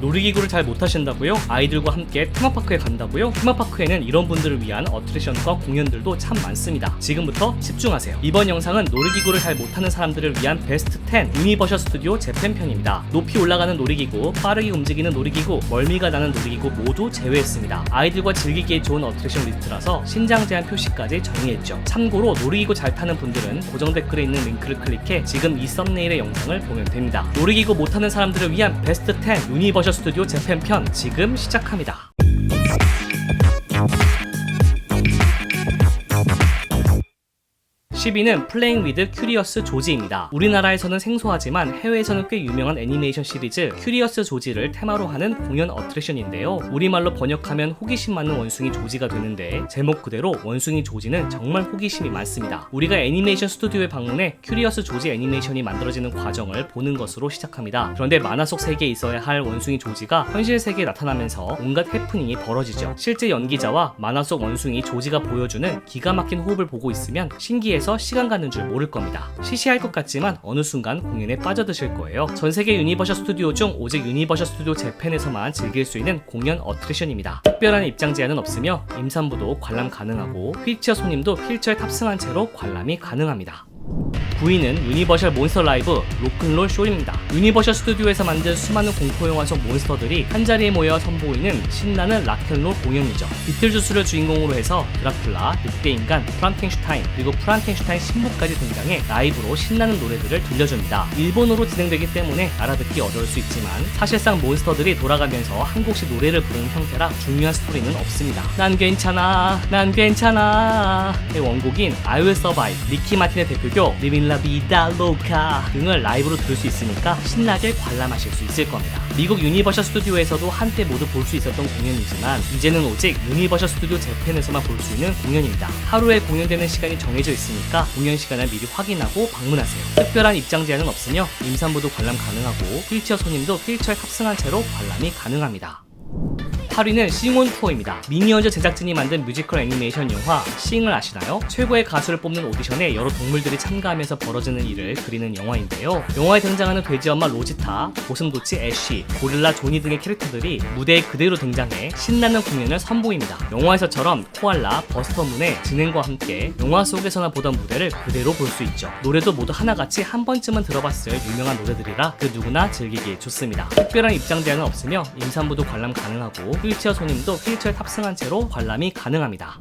놀이기구를 잘 못하신다고요? 아이들과 함께 테마파크에 간다고요? 테마파크에는 이런 분들을 위한 어트랙션과 공연들도 참 많습니다. 지금부터 집중하세요. 이번 영상은 놀이기구를 잘 못하는 사람들을 위한 베스트 10 유니버셜 스튜디오 재팬 편입니다. 높이 올라가는 놀이기구, 빠르게 움직이는 놀이기구, 멀미가 나는 놀이기구 모두 제외했습니다. 아이들과 즐기기에 좋은 어트랙션 리스트라서 신장 제한 표시까지 정리했죠. 참고로 놀이기구 잘 타는 분들은 고정 댓글에 있는 링크를 클릭해 지금 이 썸네일의 영상을 보면 됩니다. 놀이기구 못하는 사람들을 위한 베스트 10 유니버셜 스튜디오 재팬 편 지금 시작합니다. 10위는 플레잉 위드 큐리어스 조지입니다. 우리나라에서는 생소하지만 해외에서는 꽤 유명한 애니메이션 시리즈 큐리어스 조지를 테마로 하는 공연 어트랙션인데요. 우리말로 번역하면 호기심 많은 원숭이 조지가 되는데 제목 그대로 원숭이 조지는 정말 호기심이 많습니다. 우리가 애니메이션 스튜디오에 방문해 큐리어스 조지 애니메이션이 만들어지는 과정을 보는 것으로 시작합니다. 그런데 만화 속 세계에 있어야 할 원숭이 조지가 현실 세계에 나타나면서 온갖 해프닝이 벌어지죠. 실제 연기자와 만화 속 원숭이 조지가 보여주는 기가 막힌 호흡을 보고 있으면 신기해서 시간 가는 줄 모를 겁니다. 시시할 것 같지만 어느 순간 공연에 빠져드실 거예요. 전세계 유니버셜 스튜디오 중 오직 유니버셜 스튜디오 재팬에서만 즐길 수 있는 공연 어트랙션입니다. 특별한 입장 제한은 없으며 임산부도 관람 가능하고 휠체어 손님도 휠체어에 탑승한 채로 관람이 가능합니다. 9위는 유니버셜 몬스터 라이브 로큰롤 쇼입니다. 유니버셜 스튜디오에서 만든 수많은 공포영화 속 몬스터들이 한자리에 모여 선보이는 신나는 락앤롤 공연이죠. 비틀주스를 주인공으로 해서 드라큘라, 늑대인간, 프랑켄슈타인 그리고 프랑켄슈타인 신부까지 등장해 라이브로 신나는 노래들을 들려줍니다. 일본어로 진행되기 때문에 알아듣기 어려울 수 있지만 사실상 몬스터들이 돌아가면서 한 곡씩 노래를 부르는 형태라 중요한 스토리는 없습니다. 난 괜찮아 난 괜찮아 의 원곡인 I Will Survive, 리키 마틴의 대표곡 Living La Vida Loca 등을 라이브로 들을 수 있으니까 신나게 관람하실 수 있을 겁니다. 미국 유니버셜 스튜디오에서도 한때 모두 볼 수 있었던 공연이지만 이제는 오직 유니버셜 스튜디오 재팬에서만 볼 수 있는 공연입니다. 하루에 공연되는 시간이 정해져 있으니까 공연 시간을 미리 확인하고 방문하세요. 특별한 입장 제한은 없으며 임산부도 관람 가능하고 휠체어 손님도 휠체어에 탑승한 채로 관람이 가능합니다. 8위는 싱온 4입니다. 미니언즈 제작진이 만든 뮤지컬 애니메이션 영화 싱을 아시나요? 최고의 가수를 뽑는 오디션에 여러 동물들이 참가하면서 벌어지는 일을 그리는 영화인데요. 영화에 등장하는 돼지엄마 로지타, 고슴도치 애쉬, 고릴라 조니 등의 캐릭터들이 무대에 그대로 등장해 신나는 공연을 선보입니다. 영화에서처럼 코알라, 버스터문의 진행과 함께 영화 속에서나 보던 무대를 그대로 볼 수 있죠. 노래도 모두 하나같이 한 번쯤은 들어봤을 유명한 노래들이라 그 누구나 즐기기에 좋습니다. 특별한 입장 제한은 없으며 임산부도 관람 가능하고 휠체어 손님도 휠체어에 탑승한 채로 관람이 가능합니다.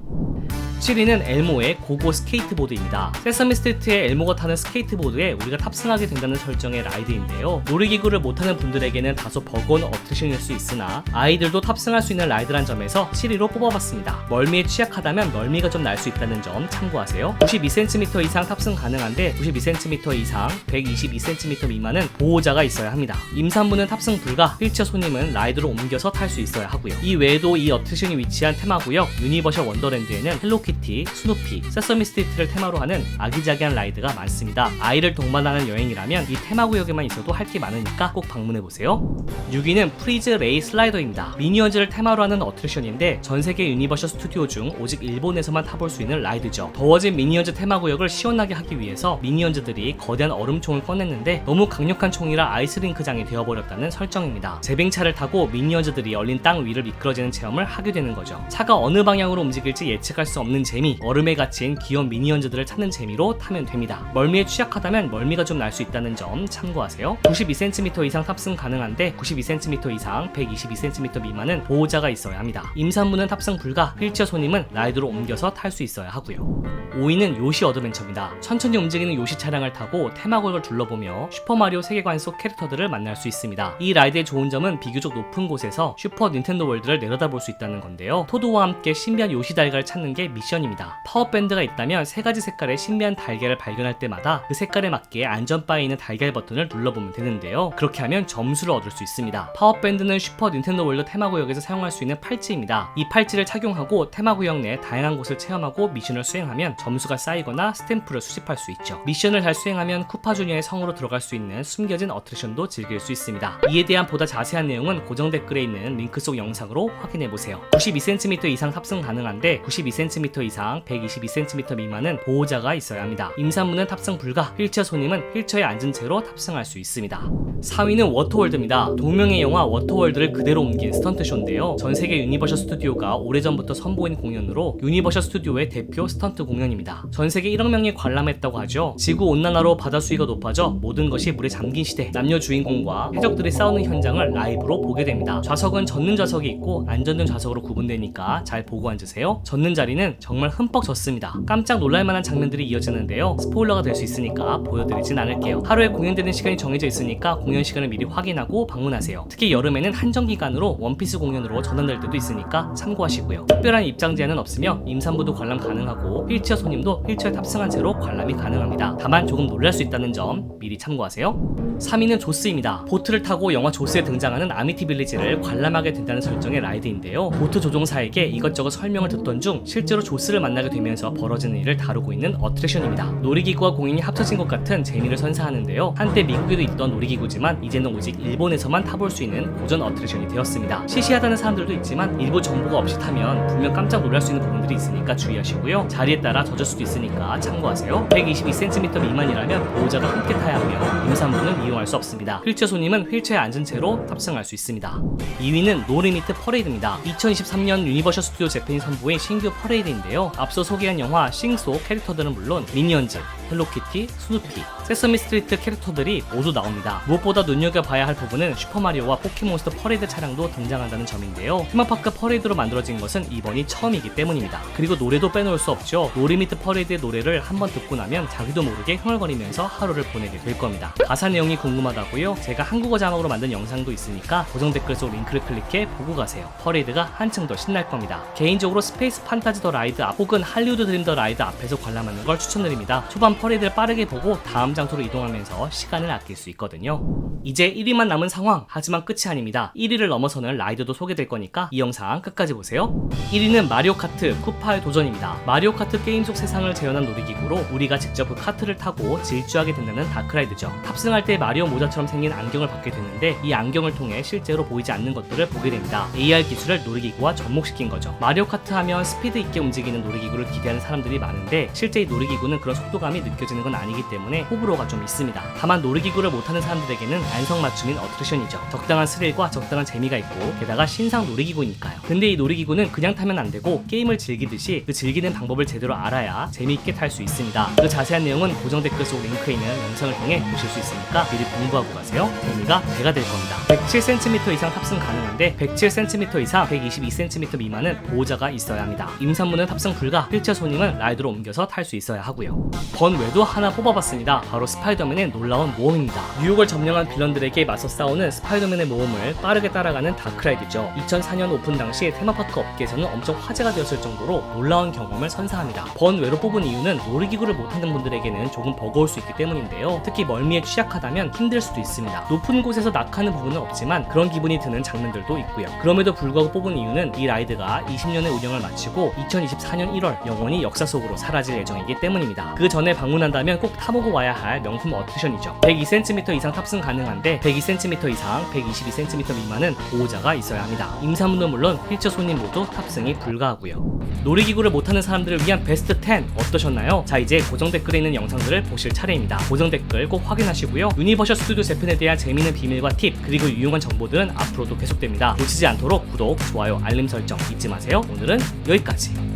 7위는 엘모의 고고 스케이트보드입니다. 세서미 스트리트의 엘모가 타는 스케이트보드에 우리가 탑승하게 된다는 설정의 라이드인데요. 놀이기구를 못하는 분들에게는 다소 버거운 어트랙션일 수 있으나 아이들도 탑승할 수 있는 라이드란 점에서 7위로 뽑아봤습니다. 멀미에 취약하다면 멀미가 좀 날 수 있다는 점 참고하세요. 92cm 이상 탑승 가능한데 92cm 이상, 122cm 미만은 보호자가 있어야 합니다. 임산부는 탑승 불가, 휠체어 손님은 라이드로 옮겨서 탈 수 있어야 하고요. 이 외에도 이 어트랙션이 위치한 테마구역 유니버셜 원더랜드에는 헬로키티, 스누피, 세서미 스트리트를 테마로 하는 아기자기한 라이드가 많습니다. 아이를 동반하는 여행이라면 이 테마구역에만 있어도 할 게 많으니까 꼭 방문해보세요. 6위는 프리즈 레이 슬라이더입니다. 미니언즈를 테마로 하는 어트랙션인데 전세계 유니버셜 스튜디오 중 오직 일본에서만 타볼 수 있는 라이드죠. 더워진 미니언즈 테마구역을 시원하게 하기 위해서 미니언즈들이 거대한 얼음총을 꺼냈는데 너무 강력한 총이라 아이스링크장이 되어버렸다는 설정입니다. 제빙차를 타고 미니언즈들이 열린 땅 위를 미끄러지는 체험을 하게 되는 거죠. 차가 어느 방향으로 움직일지 예측할 수 없는 재미, 얼음에 갇힌 귀여운 미니언즈들을 찾는 재미로 타면 됩니다. 멀미에 취약하다면 멀미가 좀 날 수 있다는 점 참고하세요. 92cm 이상 탑승 가능한데 92cm 이상, 122cm 미만은 보호자가 있어야 합니다. 임산부는 탑승 불가, 휠체어 손님은 라이드로 옮겨서 탈 수 있어야 하고요. 5위는 요시 어드벤처입니다. 천천히 움직이는 요시 차량을 타고 테마구역을 둘러보며 슈퍼마리오 세계관 속 캐릭터들을 만날 수 있습니다. 이 라이드의 좋은 점은 비교적 높은 곳에서 슈퍼 닌텐도 월드를 내려다볼 수 있다는 건데요. 토도와 함께 신비한 요시 달걀을 찾는 게 미션입니다. 파워밴드가 있다면 3가지 색깔의 신비한 달걀을 발견할 때마다 그 색깔에 맞게 안전바에 있는 달걀 버튼을 눌러보면 되는데요. 그렇게 하면 점수를 얻을 수 있습니다. 파워밴드는 슈퍼 닌텐도 월드 테마구역에서 사용할 수 있는 팔찌입니다. 이 팔찌를 착용하고 테마구역 내 다양한 곳을 체험하고 미션을 수행하면 점수가 쌓이거나 스탬프를 수집할 수 있죠. 미션을 잘 수행하면 쿠파주니어의 성으로 들어갈 수 있는 숨겨진 어트랙션도 즐길 수 있습니다. 이에 대한 보다 자세한 내용은 고정 댓글에 있는 링크 속 영상을 영상으로 확인해보세요. 92cm 이상 탑승 가능한데 92cm 이상 122cm 미만은 보호자가 있어야 합니다. 임산부는 탑승 불가, 휠체어 손님은 휠체어에 앉은 채로 탑승할 수 있습니다. 4위는 워터월드입니다. 동명의 영화 워터월드를 그대로 옮긴 스턴트쇼인데요. 전세계 유니버셜 스튜디오가 오래전부터 선보인 공연으로 유니버셜 스튜디오의 대표 스턴트 공연입니다. 전세계 1억 명이 관람했다고 하죠. 지구온난화로 바다 수위가 높아져 모든 것이 물에 잠긴 시대, 남녀 주인공과 해적들이 싸우는 현장을 라이브로 보게 됩니다. 좌석은 젖는 좌석이 있고 안 젖는 좌석으로 구분되니까 잘 보고 앉으세요. 젖는 자리는 정말 흠뻑 젖습니다. 깜짝 놀랄만한 장면들이 이어지는데요. 스포일러가 될 수 있으니까 보여드리진 않을게요. 하루에 공연되는 시간이 정해져 있으니까 공연 시간을 미리 확인하고 방문하세요. 특히 여름에는 한정 기간으로 원피스 공연으로 전환될 때도 있으니까 참고하시고요. 특별한 입장 제한은 없으며 임산부도 관람 가능하고 휠체어 손님도 휠체어에 탑승한 채로 관람이 가능합니다. 다만 조금 놀랄 수 있다는 점 미리 참고하세요. 3위는 조스입니다. 보트를 타고 영화 조스에 등장하는 아미티 빌리지를 관람하게 된다는 설정의 라이드인데요. 보트 조종사에게 이것저것 설명을 듣던 중 실제로 조스를 만나게 되면서 벌어지는 일을 다루고 있는 어트랙션입니다. 놀이기구와 공연이 합쳐진 것 같은 재미를 선사하는데요. 한때 미국에도 있던 놀이기구지만 이제는 오직 일본에서만 타볼 수 있는 고전 어트랙션이 되었습니다. 시시하다는 사람들도 있지만 일부 정보가 없이 타면 분명 깜짝 놀랄 수 있는 부분들이 있으니까 주의하시고요. 자리에 따라 젖을 수도 있으니까 참고하세요. 122cm 미만이라면 보호자가 함께 타야 하며 임산부는 이용할 수 없습니다. 휠체어 손님은 휠체어에 앉은 채로 탑승할 수 있습니다. 2위는 노리미트 퍼레이드입니다. 2023년 유니버셜 스튜디오 재팬이 선보인 신규 퍼레이드인데요. 앞서 소개한 영화 싱 속 캐릭터들은 물론 미니언즈, 헬로키티, 스누피, 세서미 스트리트 캐릭터들이 모두 나옵니다. 무엇보다 눈여겨봐야 할 부분은 슈퍼마리오와 포켓몬스터 퍼레이드 차량도 등장한다는 점인데요. 테마파크 퍼레이드로 만들어진 것은 이번이 처음이기 때문입니다. 그리고 노래도 빼놓을 수 없죠. 노리미트 퍼레이드의 노래를 한번 듣고 나면 자기도 모르게 흥얼거리면서 하루를 보내게 될 겁니다. 가사 내용이 궁금하다고요? 제가 한국어 자막으로 만든 영상도 있으니까 고정 댓글 속 링크를 클릭해 보고 가세요. 퍼레이드가 한층 더 신날 겁니다. 개인적으로 스페이스 판타지 더 라이드 앞 혹은 할리우드 드림 더 라이드 앞에서 관람하는 걸 추천드립니다. 초반 퍼레이드를 빠르게 보고 다음 장소로 이동하면서 시간을 아낄 수 있거든요. 이제 1위만 남은 상황. 하지만 끝이 아닙니다. 1위를 넘어서는 라이드도 소개될 거니까 이 영상 끝까지 보세요. 1위는 마리오 카트 쿠파의 도전입니다. 마리오 카트 게임 속 세상을 재현한 놀이기구로 우리가 직접 그 카트를 타고 질주하게 된다는 다크라이드죠. 탑승할 때 마리오 모자처럼 생긴 안경을 받게 되는데 이 안경을 통해 실제로 보이지 않는 것들을 보게 됩니다. AR 기술을 놀이기구와 접목시킨 거죠. 마리오 카트 하면 스피드 있게 움직이는 놀이기구를 기대하는 사람들이 많은데 실제 이 놀이기구는 그런 속도감이 느껴지는 건 아니기 때문에 호불호가 좀 있습니다. 다만 놀이기구를 못하는 사람들에게는 안성맞춤인 어트랙션이죠. 적당한 스릴과 적당한 재미가 있고 게다가 신상 놀이기구니까요. 근데 이 놀이기구는 그냥 타면 안 되고 게임을 즐기듯이 그 즐기는 방법을 제대로 알아야 재미있게 탈 수 있습니다. 그 자세한 내용은 고정 댓글 속 링크에 있는 영상을 통해 보실 수 있으니까 미리 공부하고 가세요. 재미가 배가 될 겁니다. 107cm 이상 탑승 가능한데 107cm 이상 122cm 미만은 보호자가 있어야 합니다. 임산부는 탑승 불가, 휠체어 손님은 라이드로 옮겨서 탈 수 있어야 하고요. 번외도 하나 뽑아봤습니다. 바로 스파이더맨의 놀라운 모험입니다. 뉴욕을 점령한 빌런들에게 맞서 싸우는 스파이더맨의 모험을 빠르게 따라가는 다크라이드죠. 2004년 오픈 당시 테마파크 업계에서는 엄청 화제가 되었을 정도로 놀라운 경험을 선사합니다. 번외로 뽑은 이유는 놀이기구를 못하는 분들에게는 조금 버거울 수 있기 때문인데요. 특히 멀미에 취약하다면 힘들 수도 있습니다. 높은 곳에서 낙하는 부분은 없지만 그런 기분이 드는 장면들도 있고요. 그럼에도 불구하고 뽑은 이유는 이 라이드가 20년의 운영을 마치고 2024년 1월 영원히 역사 속으로 사라질 예정이기 때문입니다. 그 전에 방문한다면 꼭 타보고 와야 할 명품 어트랙션이죠. 102cm 이상 탑승 가능한데 102cm 이상 122cm 미만은 보호자가 있어야 합니다. 임산부는 물론 휠체어 손님 모두 탑승이 불가하고요. 놀이기구를 못하는 사람들을 위한 베스트 10 어떠셨나요? 자, 이제 고정 댓글에 있는 영상들을 보실 차례입니다. 고정 댓글 꼭 확인하시고요. 유니버셜 스튜디오 재팬에 대한 재미있는 비밀과 팁 그리고 유용한 정보들은 앞으로도 계속됩니다. 놓치지 않도록 구독, 좋아요, 알림 설정 잊지 마세요. 오늘은 여기까지.